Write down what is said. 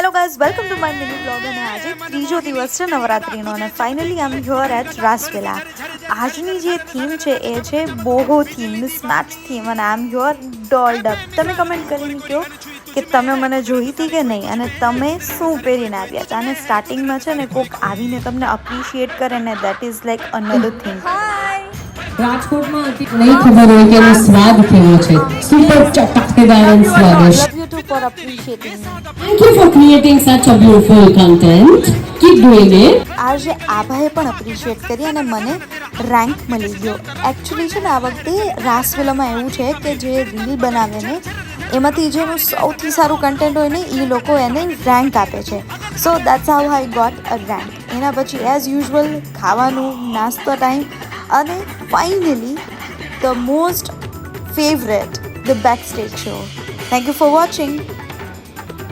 Hello guys, welcome to my mini blog. અને આજે ત્રીજો દિવસ છે નવરાત્રિનો અને finally I am here at Rasvela. આજની જે થીમ છે એ છે બોહો થીમ, સ્નેચ થીમ, અને આઈ એમ હિયર ડોલ્ડ અપ. તમે કમેન્ટ કરીને કહો કે તમે મને જોઈ હતી કે નહીં અને તમે શું પહેરીને આવ્યા હતા. અને સ્ટાર્ટિંગમાં છે ને કોઈક આવીને તમને અપ્રિશિએટ કરે ને, that is like another thing. રાજકોટમાં નહીં ખબર હોય કે એનો સ્વાદ કેવો છે. સુપર ચટકદાર અને સ્વાદિષ્ટ. Love you too for appreciating me. Thank you for creating such a beautiful content. Keep doing it. આજે આભાએ પણ અપ્રિશિએટ કરી અને મને રેન્ક મળી ગયો. એકચ્યુઅલી છે ને આ વખતે રાસવેલામાં એવું છે કે જે રીલ બનાવે ને એમાંથી જેનું સૌથી સારું કન્ટેન્ટ હોય ને એ લોકો એને રેન્ક આપે છે. So that's how I got a rank. એના પછી એઝ યુઝ્યુઅલ ખાવાનું, નાસ્તો ટાઈમ, અને finally the most favourite, the back stage show. Thank you for watching.